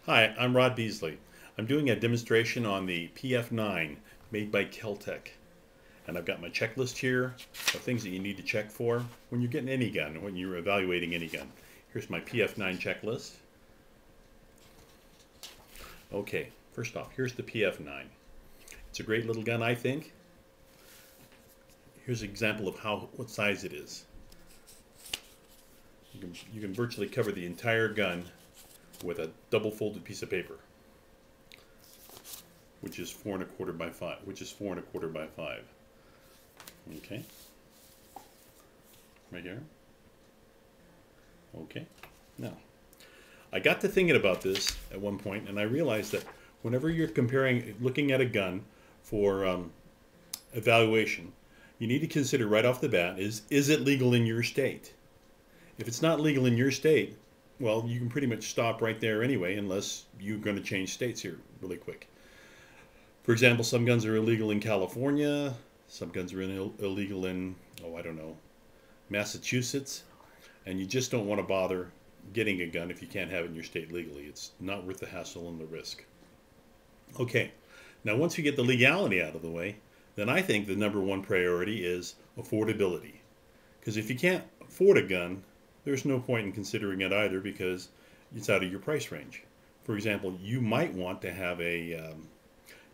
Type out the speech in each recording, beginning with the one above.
Hi, I'm Rod Beasley. I'm doing a demonstration on the PF-9 made by Kel-Tec. And I've got my checklist here of things that you need to check for when you're getting any gun, when you're evaluating any gun. Here's my PF-9 checklist. Okay, first off, here's the PF-9. It's a great little gun, I think. Here's an example of what size it is. You can virtually cover the entire gun with a double folded piece of paper, which is 4 1/4 by 5, which is 4 1/4 by 5. Okay, right here. Okay, now I got to thinking about this at one point, and I realized that whenever you're looking at a gun for evaluation, you need to consider right off the bat is it legal in your state? If it's not legal in your state, well, you can pretty much stop right there anyway, unless you're going to change states here really quick. For example, some guns are illegal in California, some guns are illegal in, I don't know, Massachusetts, and you just don't want to bother getting a gun if you can't have it in your state legally. It's not worth the hassle and the risk. Okay, now once you get the legality out of the way, then I think the number one priority is affordability. Because if you can't afford a gun, there's no point in considering it either, because it's out of your price range. For example, you might want to have a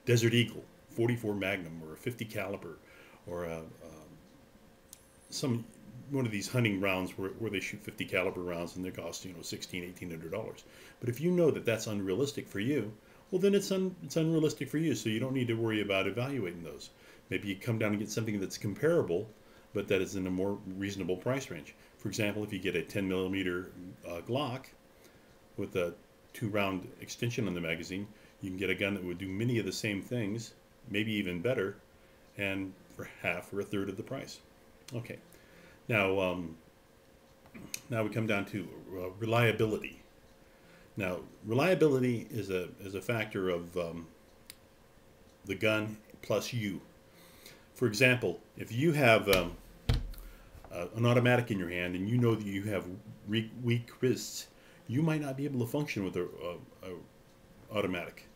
Desert Eagle 44 Magnum or a 50 caliber or one of these hunting rounds where they shoot 50 caliber rounds and they cost $1,600–1,800. But if you know that that's unrealistic for you, well then it's unrealistic for you, so you don't need to worry about evaluating those. Maybe you come down and get something that's comparable, but that is in a more reasonable price range. For example, if you get a 10mm Glock with a 2-round extension on the magazine, you can get a gun that would do many of the same things, maybe even better, and for half or a third of the price. Okay, now we come down to reliability. Now, reliability is a factor of the gun plus you. For example, if you have an automatic in your hand and you know that you have weak wrists, you might not be able to function with a automatic.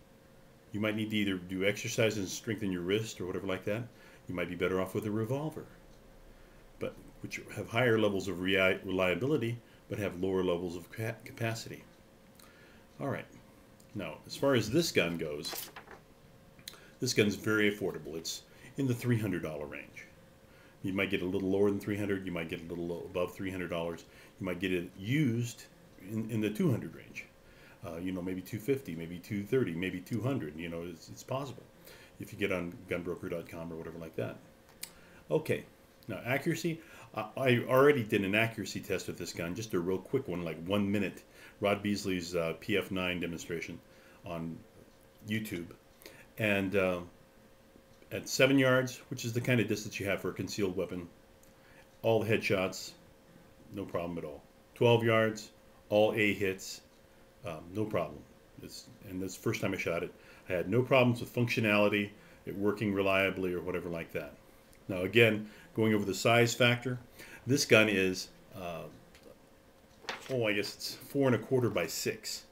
You might need to either do exercise and strengthen your wrist or whatever like that. You might be better off with a revolver, but which have higher levels of reliability but have lower levels of capacity. All right, now as far as this gun goes, this gun's very affordable. It's in the $300 range. You might get a little lower than $300. You might get a little above $300. You might get it used in the $200 range. Maybe $250, maybe $230, maybe $200. It's possible if you get on gunbroker.com or whatever like that. Okay, now accuracy. I already did an accuracy test with this gun, just a real quick one, like 1 minute. Rod Beasley's PF-9 demonstration on YouTube, and at 7 yards, which is the kind of distance you have for a concealed weapon, all the headshots, no problem at all. 12 yards, all A hits, no problem. And this first time I shot it, I had no problems with functionality, it working reliably or whatever like that. Now again, going over the size factor, this gun is, I guess it's 4 1/4 by 6.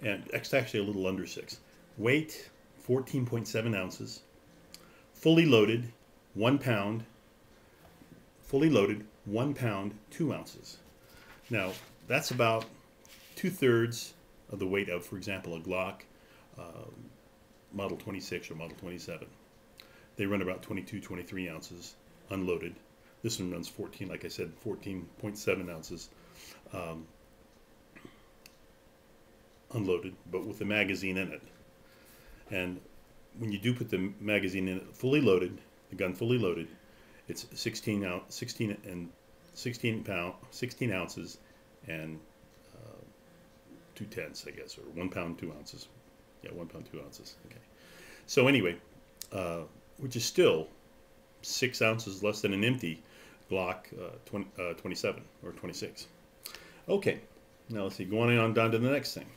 And it's actually a little under 6. Weight, 14.7 ounces. Fully loaded, 1 pound. Fully loaded, 1 pound, 2 ounces. Now, that's about 2/3 of the weight of, for example, a Glock Model 26 or Model 27. They run about 22, 23 ounces unloaded. This one runs 14, like I said, 14.7 ounces unloaded, but with the magazine in it. And when you do put the magazine in it fully loaded, the gun fully loaded, it's 16 ounces and 2/10, I guess, or 1 pound 2 ounces. Yeah, 1 pound 2 ounces. Okay. So anyway, which is still 6 ounces less than an empty Glock 27 or 26. Okay. Now let's see. Going on down to the next thing.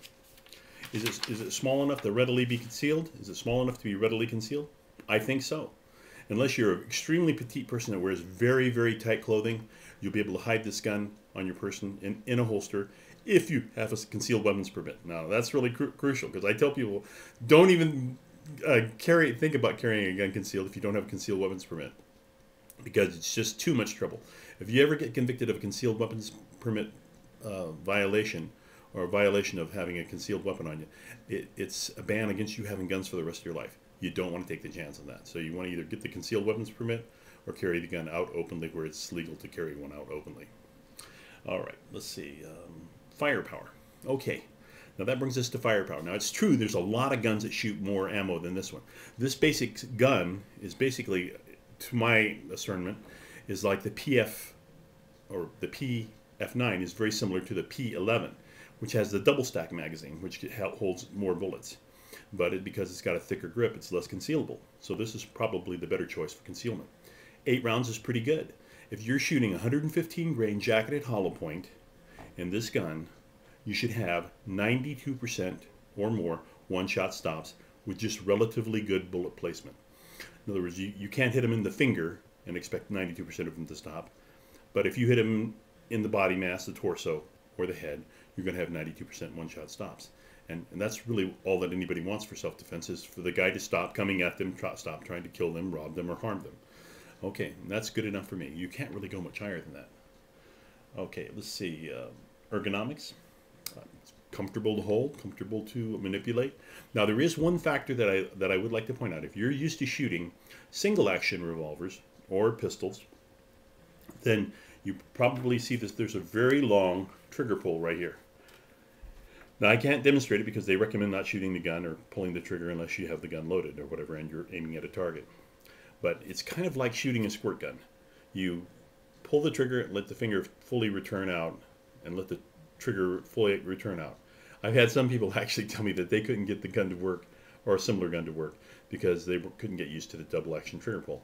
Is it small enough to readily be concealed? Is it small enough to be readily concealed? I think so. Unless you're an extremely petite person that wears very, very tight clothing, you'll be able to hide this gun on your person in a holster if you have a concealed weapons permit. Now, that's really crucial, because I tell people, don't even think about carrying a gun concealed if you don't have a concealed weapons permit, because it's just too much trouble. If you ever get convicted of a concealed weapons permit violation, or a violation of having a concealed weapon on you, it's a ban against you having guns for the rest of your life. You don't want to take the chance on that. So you want to either get the concealed weapons permit or carry the gun out openly where it's legal to carry one out openly. All right, let's see. Firepower. Okay, now that brings us to firepower. Now, it's true there's a lot of guns that shoot more ammo than this one. This basic gun is basically, to my discernment, is like the the PF-9 is very similar to the P11, which has the double stack magazine, which holds more bullets. But because it's got a thicker grip, it's less concealable. So this is probably the better choice for concealment. 8 rounds is pretty good. If you're shooting 115 grain jacketed hollow point in this gun, you should have 92% or more one-shot stops with just relatively good bullet placement. In other words, you can't hit them in the finger and expect 92% of them to stop. But if you hit them in the body mass, the torso, or the head, you're going to have 92% one-shot stops. And that's really all that anybody wants for self-defense, is for the guy to stop coming at them, stop trying to kill them, rob them, or harm them. Okay, that's good enough for me. You can't really go much higher than that. Okay, let's see. Ergonomics. It's comfortable to hold, comfortable to manipulate. Now, there is one factor that I would like to point out. If you're used to shooting single-action revolvers or pistols, then you probably see this. There's a very long trigger pull right here. Now, I can't demonstrate it because they recommend not shooting the gun or pulling the trigger unless you have the gun loaded or whatever and you're aiming at a target. But it's kind of like shooting a squirt gun. You pull the trigger, let the finger fully return out, and let the trigger fully return out. I've had some people actually tell me that they couldn't get the gun to work, or a similar gun to work, because they couldn't get used to the double action trigger pull.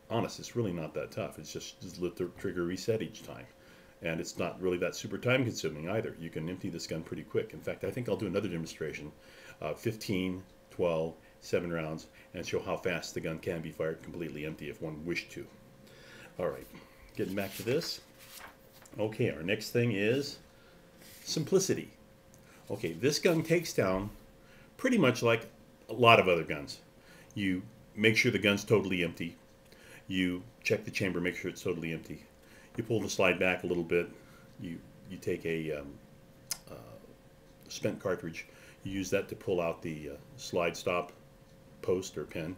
Honest, it's really not that tough. It's just let the trigger reset each time. And it's not really that super time consuming either. You can empty this gun pretty quick. In fact, I think I'll do another demonstration, 15, 12, 7 rounds, and show how fast the gun can be fired completely empty if one wished to. All right, getting back to this. Okay, our next thing is simplicity. Okay, this gun takes down pretty much like a lot of other guns. You make sure the gun's totally empty. You check the chamber, make sure it's totally empty. You pull the slide back a little bit. You take a spent cartridge. You use that to pull out the slide stop post or pin,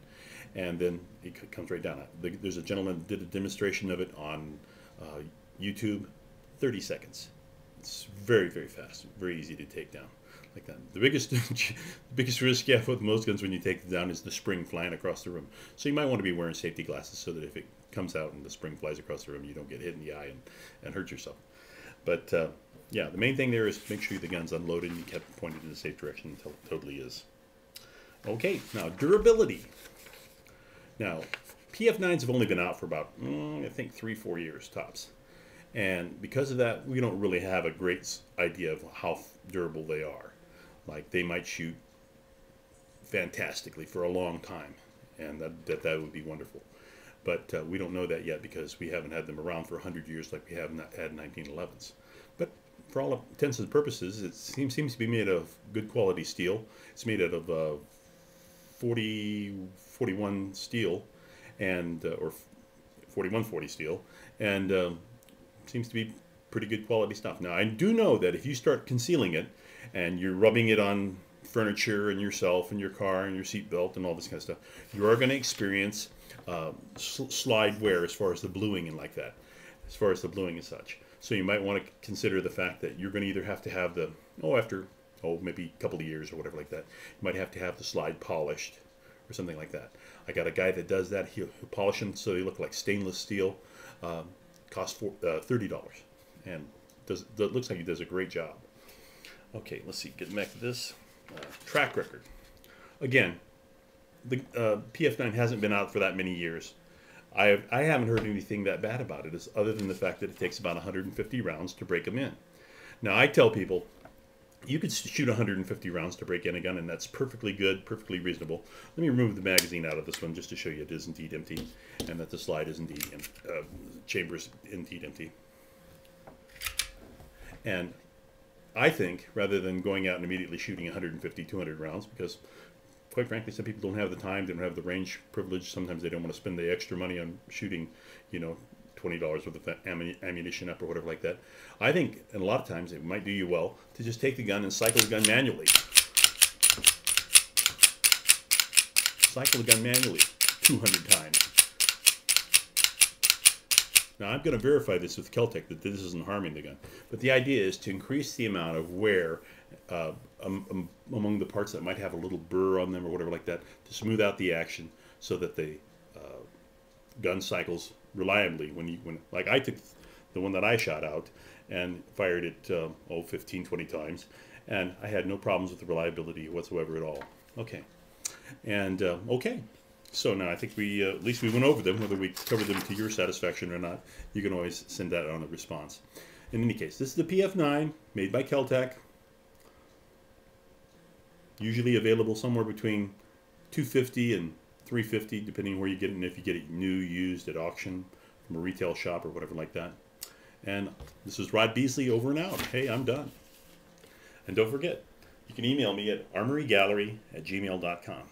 and then it comes right down. There's a gentleman that did a demonstration of it on YouTube. 30 seconds. It's very, very fast. Very easy to take down like that. The biggest risk you have with most guns when you take it down is the spring flying across the room. So you might want to be wearing safety glasses so that if it comes out and the spring flies across the room, you don't get hit in the eye and hurt yourself. But yeah, the main thing there is make sure the gun's unloaded and you kept it pointed in the safe direction until it totally is. Okay, now durability. Now, PF-9s have only been out for about, I think, 3-4 years tops. And because of that, we don't really have a great idea of how durable they are. Like, they might shoot fantastically for a long time, and that would be wonderful. But we don't know that yet because we haven't had them around for 100 years like we have not had 1911s. But for all intents and purposes, it seems to be made of good quality steel. It's made out of 41 steel, and or 4140 steel, and seems to be pretty good quality stuff. Now, I do know that if you start concealing it and you're rubbing it on furniture and yourself and your car and your seatbelt and all this kind of stuff, you are going to experience slide wear as far as the bluing and like that, as far as the bluing and such. So you might want to consider the fact that you're going to either have to have the, after maybe a couple of years or whatever like that, you might have to have the slide polished or something like that. I got a guy that does that. He'll polish them so they look like stainless steel. Costs $30, and looks like he does a great job. Okay, let's see. Getting back to this track record. Again, the PF-9 hasn't been out for that many years. I haven't heard anything that bad about it, other than the fact that it takes about 150 rounds to break them in. Now, I tell people you could shoot 150 rounds to break in a gun, and that's perfectly good, perfectly reasonable. Let me remove the magazine out of this one just to show you it is indeed empty, and that the slide is indeed chamber is indeed empty. And I think, rather than going out and immediately shooting 150, 200 rounds, because quite frankly, some people don't have the time, they don't have the range privilege. Sometimes they don't want to spend the extra money on shooting, you know, $20 worth of ammunition up or whatever like that. I think, and a lot of times, it might do you well to just take the gun and cycle the gun manually. Cycle the gun manually 200 times. Now, I'm going to verify this with Kel-Tec that this isn't harming the gun. But the idea is to increase the amount of wear among the parts that might have a little burr on them or whatever like that, to smooth out the action so that the gun cycles reliably. When like I took the one that I shot out and fired it 15, 20 times, and I had no problems with the reliability whatsoever at all. Okay. And okay. So now I think we at least we went over them. Whether we covered them to your satisfaction or not, you can always send that on a response. In any case, this is the PF-9 made by Kel-Tec. Usually available somewhere between $250 and $350, depending on where you get it, and if you get it new, used at auction from a retail shop or whatever like that. And this is Rod Beasley, over and out. Hey, I'm done. And don't forget, you can email me at armorygallery@gmail.com.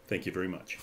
Thank you very much.